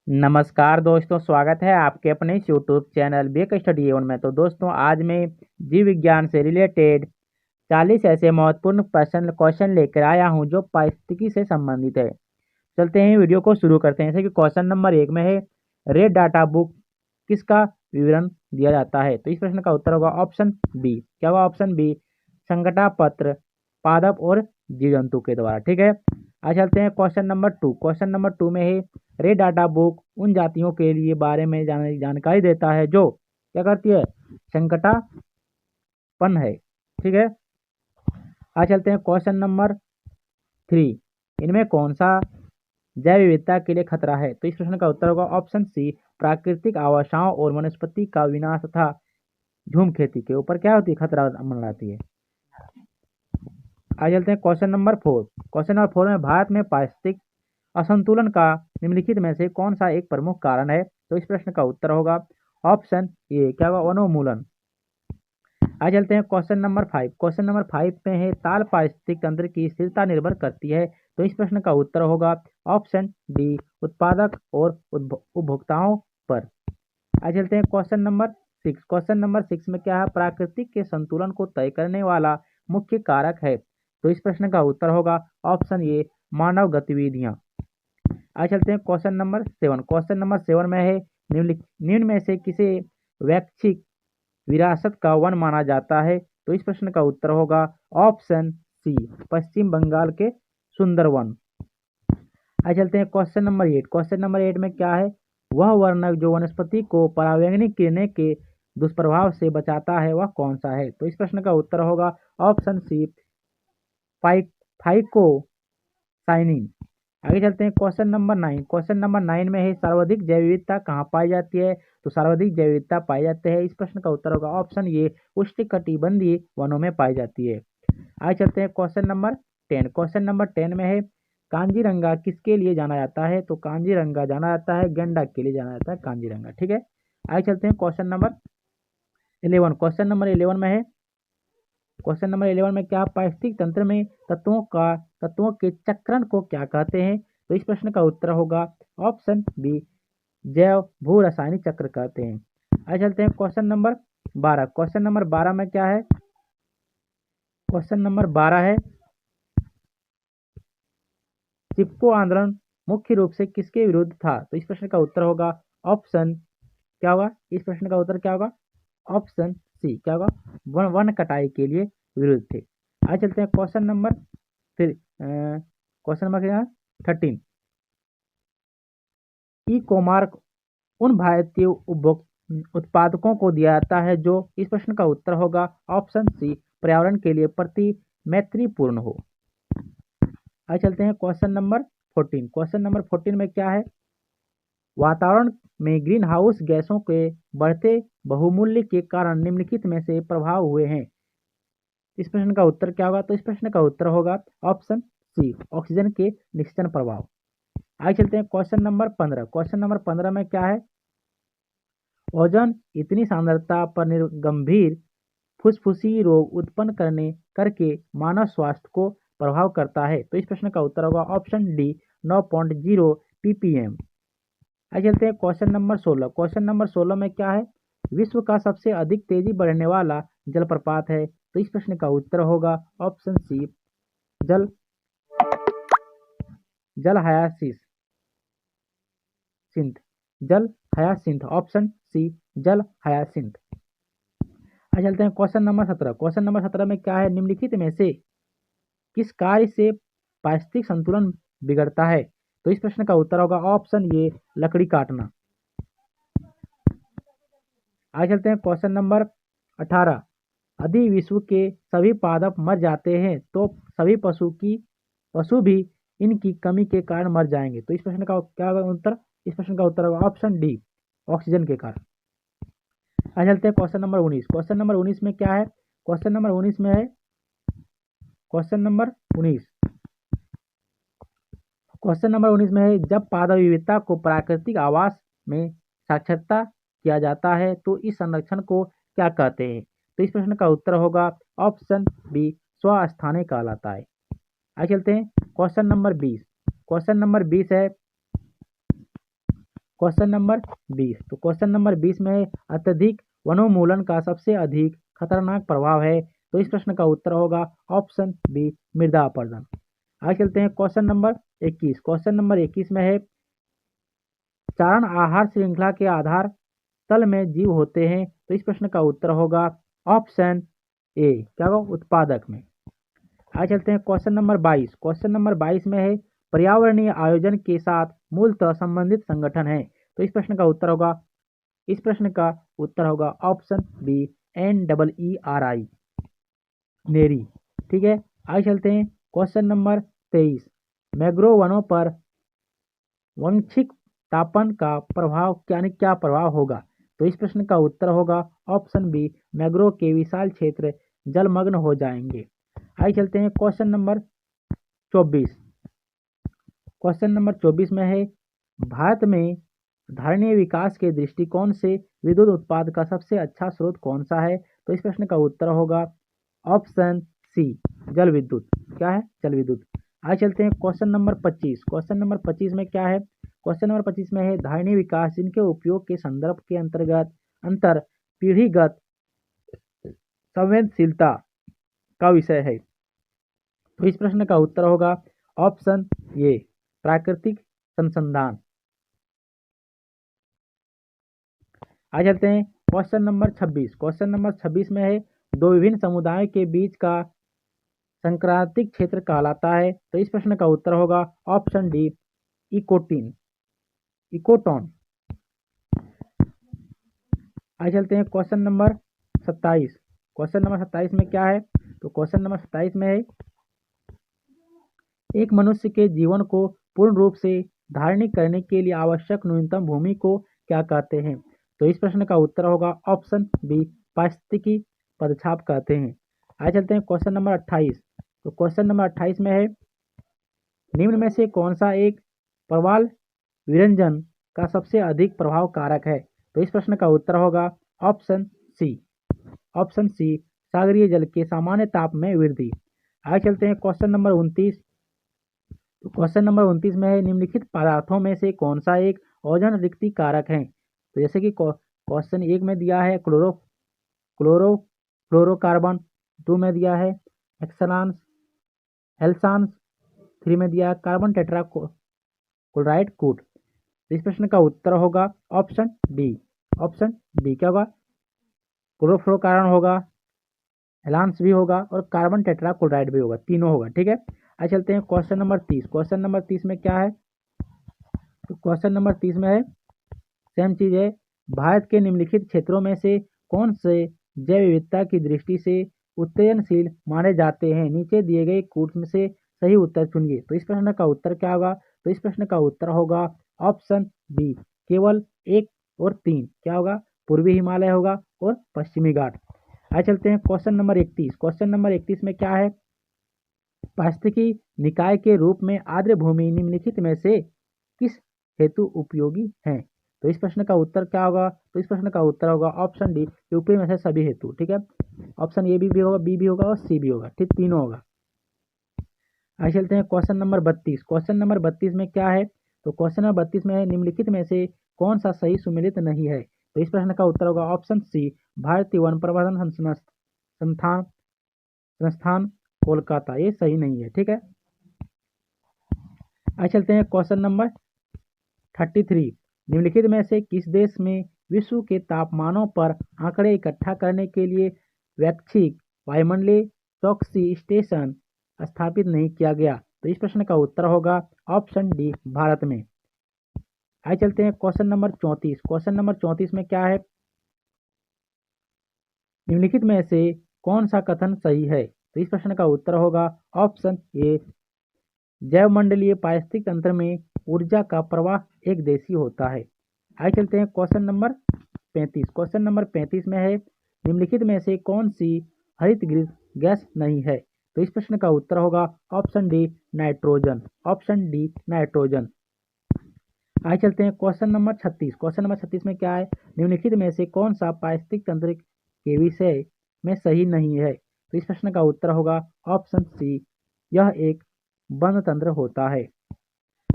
नमस्कार दोस्तों, स्वागत है आपके अपने इस यूट्यूब चैनल बेक स्टडी एवन में। तो दोस्तों, आज मैं जीव विज्ञान से रिलेटेड 40 ऐसे महत्वपूर्ण प्रश्न क्वेश्चन लेकर आया हूं जो पारिस्थितिकी से संबंधित है। चलते हैं, वीडियो को शुरू करते हैं। जैसे कि क्वेश्चन नंबर 1 में है, रेड डाटा बुक किसका विवरण दिया जाता है? तो इस प्रश्न का उत्तर होगा ऑप्शन बी। क्या होगा? ऑप्शन बी, संकटा पत्र पादप और जीव जंतु के द्वारा। ठीक है, आज चलते हैं क्वेश्चन नंबर 2। क्वेश्चन नंबर 2 में है, रेड डाटा बुक उन जातियों के लिए बारे में जानकारी देता है जो क्या करती है? संकटापन्न है। ठीक है, आज चलते हैं क्वेश्चन नंबर 3। इनमें कौन सा जैव विविधता के लिए खतरा है? तो इस प्रश्न का उत्तर होगा ऑप्शन सी, प्राकृतिक आवासाओं और वनस्पति का विनाश तथा झूम खेती के ऊपर क्या होती है? खतरा मंडराती है। आगे चलते हैं क्वेश्चन नंबर 4। क्वेश्चन नंबर 4 में, भारत में पारिस्थितिक असंतुलन का निम्नलिखित में से कौन सा एक प्रमुख कारण है? तो इस प्रश्न का उत्तर होगा ऑप्शन ए। क्या होगा? वनोन्मूलन। आगे चलते हैं क्वेश्चन नंबर 5। क्वेश्चन नंबर 5 में है, ताल पारिस्थितिक तंत्र की स्थिरता निर्भर करती है। तो इस प्रश्न का उत्तर होगा ऑप्शन डी, उत्पादक और उपभोक्ताओं पर। आगे चलते हैं क्वेश्चन नंबर 6। क्वेश्चन नंबर 6 में क्या है? प्राकृतिक के संतुलन को तय करने वाला मुख्य कारक है। तो इस प्रश्न का उत्तर होगा ऑप्शन ए, मानव गतिविधियां। आगे चलते हैं क्वेश्चन नंबर 7। क्वेश्चन नंबर 7 में है, निम्न में से किसे वैश्विक विरासत का वन माना जाता है? तो इस प्रश्न का उत्तर होगा ऑप्शन सी, पश्चिम बंगाल के सुंदरवन। आगे चलते हैं क्वेश्चन नंबर 8। क्वेश्चन नंबर 8 में क्या है? वह वर्णक जो वनस्पति को परावैंगनिक किरणें के दुष्प्रभाव से बचाता है वह कौन सा है? तो इस प्रश्न का उत्तर होगा ऑप्शन सी, फाइकोसाइनिन। आगे चलते हैं क्वेश्चन नंबर 9। क्वेश्चन नंबर 9 में है, सर्वाधिक जैव विविधता कहाँ पाई जाती है? तो सर्वाधिक जैव विविधता पाई जाती है, इस प्रश्न का उत्तर होगा ऑप्शन ए, उष्णकटिबंधीय वनों में पाई जाती है। आगे चलते हैं क्वेश्चन नंबर 10। क्वेश्चन नंबर 10 में है, कांजीरंगा किसके लिए जाना जाता है? तो कांजीरंगा जाना जाता है गैंडा के लिए जाना जाता है कांजीरंगा। ठीक है, आगे चलते हैं क्वेश्चन नंबर 11। क्वेश्चन नंबर 11 में है, क्वेश्चन नंबर 11 में क्या? पारिस्थितिक तंत्र में तत्वों के चक्रण को क्या कहते हैं? तो इस प्रश्न का उत्तर होगा ऑप्शन बी, जैव भू रासायनिक चक्र कहते हैं। आगे चलते हैं क्वेश्चन नंबर 12। क्वेश्चन नंबर 12 में क्या है? क्वेश्चन नंबर 12 है, चिपको आंदोलन मुख्य रूप से किसके विरुद्ध था? तो इस प्रश्न का उत्तर होगा ऑप्शन, क्या होगा इस प्रश्न का उत्तर? क्या होगा? ऑप्शन सी, क्या होगा? वन कटाई के लिए विरुद्ध थे। आगे चलते हैं क्वेश्चन नंबर फिर क्वेश्चन नंबर क्या? 13। ई कॉमर्स उन भारतीय उत्पादकों को दिया जाता है जो, इस प्रश्न का उत्तर होगा ऑप्शन सी, पर्यावरण के लिए प्रति मैत्रीपूर्ण हो। आगे चलते हैं क्वेश्चन नंबर 14। क्वेश्चन नंबर 14 में क्या है? वातावरण में ग्रीन हाउस गैसों के बढ़ते बहुमूल्य के कारण निम्नलिखित में से प्रभाव हुए हैं। इस प्रश्न का उत्तर क्या होगा? तो इस प्रश्न का उत्तर होगा ऑप्शन सी, ऑक्सीजन के निश्चन प्रभाव। आगे चलते हैं क्वेश्चन नंबर 15। क्वेश्चन नंबर 15 में क्या है? ओजोन इतनी सांद्रता पर गंभीर फुसफुसी रोग उत्पन्न करके मानव स्वास्थ्य को प्रभाव करता है। तो इस प्रश्न का उत्तर होगा ऑप्शन डी, 9.0 ppm। आगे चलते हैं क्वेश्चन नंबर 16। क्वेश्चन नंबर 16 में क्या है? विश्व का सबसे अधिक तेजी बढ़ने वाला जलप्रपात है। तो इस प्रश्न का उत्तर होगा ऑप्शन सी, जल जल हयासिस सिंथ जल हयासिंथ। ऑप्शन सी, जल हयासिंथ। आगे चलते हैं क्वेश्चन नंबर 17। क्वेश्चन नंबर 17 में क्या है? निम्नलिखित में से किस कार्य से पारिस्थितिक संतुलन बिगड़ता है? तो इस प्रश्न का उत्तर होगा ऑप्शन ए, लकड़ी काटना। आगे चलते हैं क्वेश्चन नंबर 18। यदि विश्व के सभी पादप मर जाते हैं तो सभी पशु भी इनकी कमी के कारण मर जाएंगे। तो इस प्रश्न का क्या होगा उत्तर? इस प्रश्न का उत्तर होगा ऑप्शन डी, ऑक्सीजन के कारण। आगे चलते हैं क्वेश्चन नंबर 19। क्वेश्चन नंबर 19 में क्या है? क्वेश्चन नंबर 19 में है, क्वेश्चन नंबर 19 क्वेश्चन नंबर 19 में है, जब पादप विविधता को प्राकृतिक आवास में साक्षरता किया जाता है तो इस संरक्षण को क्या कहते हैं? तो इस प्रश्न का उत्तर होगा ऑप्शन बी, स्वस्थानीय कहलाता है। आगे चलते हैं क्वेश्चन नंबर 20। क्वेश्चन नंबर 20 है, क्वेश्चन नंबर 20। तो क्वेश्चन नंबर 20 में अत्यधिक वनोन्मूलन का सबसे अधिक खतरनाक प्रभाव है। तो इस प्रश्न का उत्तर होगा ऑप्शन बी, मृदा अपरदन। आगे चलते हैं क्वेश्चन नंबर 21। क्वेश्चन नंबर 21 में है चारण आहार श्रृंखला के आधार तल में जीव होते हैं। तो इस प्रश्न का उत्तर होगा ऑप्शन ए, क्या होगा, उत्पादक में। आगे चलते हैं क्वेश्चन नंबर 22। क्वेश्चन नंबर 22 में है पर्यावरणीय आयोजन के साथ मूलतः संबंधित संगठन है। तो इस प्रश्न का उत्तर होगा ऑप्शन बी, NEERI, नेरी। ठीक है, आगे चलते हैं क्वेश्चन नंबर 23। मैंग्रोव वनों पर वांछित तापन का प्रभाव क्या प्रभाव होगा। तो इस प्रश्न का उत्तर होगा ऑप्शन बी, मैंग्रोव के विशाल क्षेत्र जलमग्न हो जाएंगे। आगे चलते हैं क्वेश्चन नंबर 24। क्वेश्चन नंबर 24 में है भारत में धारणीय विकास के दृष्टिकोण से विद्युत उत्पाद का सबसे अच्छा स्रोत कौन सा है। तो इस प्रश्न का उत्तर होगा ऑप्शन सी, जल विद्युत। क्या है, जल विद्युत। आगे चलते हैं क्वेश्चन नंबर 25। क्वेश्चन नंबर 25 में क्या है, क्वेश्चन नंबर 25 में है धारणीय विकास जिनके उपयोग के संदर्भ के अंतर्गत अंतर पीढ़ीगत संवेदनशीलता का विषय है। तो इस प्रश्न का उत्तर होगा ऑप्शन ए, प्राकृतिक संसंधान। आ चलते हैं क्वेश्चन नंबर 26। क्वेश्चन नंबर 26 में है दो विभिन्न समुदायों के बीच का संक्रांतिक क्षेत्र कहलाता है। तो इस प्रश्न का उत्तर होगा ऑप्शन डी, इकोटोन। आगे चलते हैं क्वेश्चन नंबर 27। क्वेश्चन नंबर 27 में क्या है, तो क्वेश्चन नंबर 27 में है एक मनुष्य के जीवन को पूर्ण रूप से धारण करने के लिए आवश्यक न्यूनतम भूमि को क्या कहते हैं। तो इस प्रश्न का उत्तर होगा ऑप्शन बी, पारिस्थितिकी पदछाप कहते हैं। आगे चलते हैं क्वेश्चन नंबर 28। तो क्वेश्चन नंबर 28 में है निम्न में से कौन सा एक प्रवाल विरंजन का सबसे अधिक प्रभाव कारक है। तो इस प्रश्न का उत्तर होगा ऑप्शन सी, सागरीय जल के सामान्य ताप में वृद्धि। आगे चलते हैं क्वेश्चन नंबर 29। तो क्वेश्चन नंबर 29 में है निम्नलिखित पदार्थों में से कौन सा एक ओजोन रिक्ति कारक है। तो जैसे कि क्वेश्चन 1 में दिया है फ्लोरोकार्बन, 2 में दिया है हेल्सांस, 3 में दिया है कार्बन टेट्राक्लोराइड कूट। तो इस प्रश्न का उत्तर होगा ऑप्शन बी, क्या होगा, क्लोरोफ्लोरोकार्बन होगा, हेलांस भी होगा और कार्बन टेट्राक्लोराइड भी होगा, तीनों होगा। ठीक है, आज चलते हैं क्वेश्चन नंबर 30। क्वेश्चन नंबर 30 में क्या है, तो क्वेश्चन नंबर 30 में है सेम चीज है भारत के निम्नलिखित क्षेत्रों में से कौन से जैव विविधता की दृष्टि से उत्तेजनशील माने जाते हैं। नीचे दिए गए कोट्स में से सही उत्तर चुनिए। तो इस प्रश्न का उत्तर क्या होगा, तो इस प्रश्न का उत्तर होगा ऑप्शन बी, केवल 1 और 3। क्या होगा, पूर्वी हिमालय होगा और पश्चिमी घाट। आज चलते हैं क्वेश्चन नंबर 31। क्वेश्चन नंबर 31 में क्या है, पारिस्थितिकी निकाय के रूप में आर्द्र भूमि निम्नलिखित में से किस हेतु उपयोगी है। तो इस प्रश्न का उत्तर क्या होगा, तो इस प्रश्न का उत्तर होगा ऑप्शन डी, यूपी में से सभी हेतु। ठीक है, ऑप्शन ए भी होगा, बी भी होगा और सी भी होगा। ठीक, तीनों होगा। आगे चलते हैं क्वेश्चन नंबर 32। क्वेश्चन नंबर 32 में क्या है, तो क्वेश्चन नंबर 32 में निम्नलिखित में से कौन सा सही सुमेलित नहीं है। तो इस प्रश्न का उत्तर होगा ऑप्शन सी, भारतीय वन प्रबंधन संस्थान कोलकाता, ये सही नहीं है। ठीक है, आगे चलते हैं क्वेश्चन नंबर 33। निम्नलिखित में से किस देश में विश्व के तापमानों पर आंकड़े इकट्ठा करने के लिए वैश्विक वायुमंडलीय चौकसी स्टेशन स्थापित नहीं किया गया। तो इस प्रश्न का उत्तर होगा ऑप्शन डी, भारत में। आगे चलते हैं क्वेश्चन नंबर 34। क्वेश्चन नंबर 34 में क्या है, निम्नलिखित में से कौन सा कथन सही है। तो इस प्रश्न का उत्तर होगा ऑप्शन ए, जैव मंडलीय पारिस्थितिक तंत्र में ऊर्जा का प्रवाह एक देशी होता है। आगे चलते हैं क्वेश्चन नंबर 35। क्वेश्चन नंबर 35 में है निम्नलिखित में से कौन सी हरित गैस नहीं है। तो इस प्रश्न का उत्तर होगा ऑप्शन डी, नाइट्रोजन। आगे चलते हैं क्वेश्चन नंबर 36। क्वेश्चन नंबर 36 में क्या है, निम्नलिखित में से कौन सा पारिस्थितिक तंत्र के विषय में सही नहीं है। तो इस प्रश्न का उत्तर होगा ऑप्शन सी, यह एक बंद तंत्र होता है।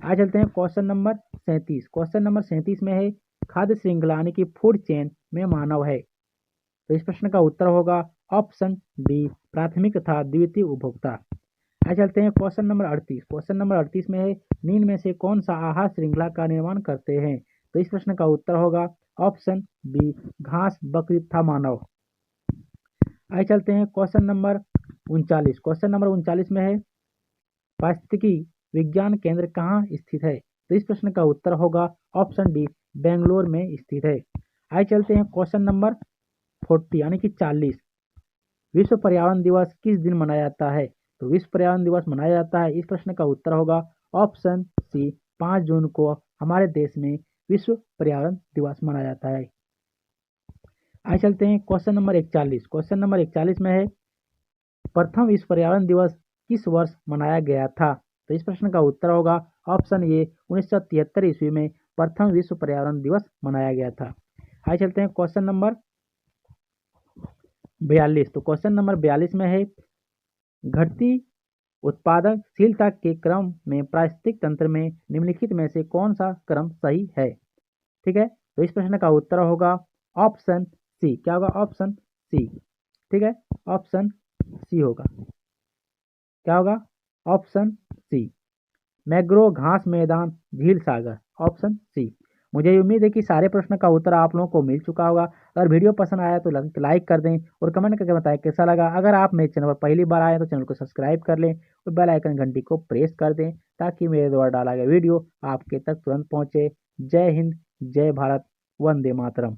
आज चलते हैं क्वेश्चन नंबर 37। क्वेश्चन नंबर 37 में है खाद्य श्रृंखला यानी कि फूड चेन में मानव है। तो इस प्रश्न का उत्तर होगा ऑप्शन बी प्राथमिक तथा द्वितीय उपभोक्ता। आज चलते हैं क्वेश्चन नंबर 38। क्वेश्चन नंबर 38 में है निम्न में से कौन सा आहार श्रृंखला का निर्माण करते हैं। तो इस प्रश्न का उत्तर होगा ऑप्शन बी घास, बकरी तथा मानव। आगे चलते हैं क्वेश्चन नंबर 39। क्वेश्चन नंबर 39 में है पारिस्थितिकी विज्ञान केंद्र कहाँ स्थित है। तो इस प्रश्न का उत्तर होगा ऑप्शन डी बेंगलोर में स्थित है। आगे चलते हैं क्वेश्चन नंबर 40 यानी कि 40। विश्व पर्यावरण दिवस किस दिन मनाया जाता है। तो विश्व पर्यावरण दिवस मनाया जाता है, इस प्रश्न का उत्तर होगा ऑप्शन सी 5 जून को हमारे देश में विश्व पर्यावरण दिवस मनाया जाता है। आगे चलते हैं क्वेश्चन नंबर 41। क्वेश्चन नंबर 41 में है प्रथम विश्व पर्यावरण दिवस किस वर्ष मनाया गया था। तो इस प्रश्न का उत्तर होगा ऑप्शन ए 1973 ईस्वी में प्रथम विश्व पर्यावरण दिवस मनाया गया था। आगे चलते हैं क्वेश्चन नंबर 42। तो क्वेश्चन नंबर 42 में है घटती उत्पादनशीलता के क्रम में पारिस्थितिक तंत्र में निम्नलिखित में से कौन सा क्रम सही है। ठीक है, तो इस प्रश्न का उत्तर होगा ऑप्शन सी। क्या होगा? Option C. ठीक है, ऑप्शन सी होगा। क्या होगा? ऑप्शन सी मैग्रो, घास मैदान, झील, सागर। Option C. मुझे उम्मीद है कि सारे प्रश्न का उत्तर आप लोगों को मिल चुका होगा। अगर वीडियो पसंद आया तो लाइक कर दें और कमेंट करके बताएं कैसा लगा। अगर आप मेरे चैनल पर पहली बार आए तो चैनल को सब्सक्राइब कर लें और बेल आइकन घंटी को प्रेस कर दें ताकि मेरे द्वारा डाला गया वीडियो आपके तक तुरंत पहुंचे। जय हिंद, जय भारत, वंदे मातरम।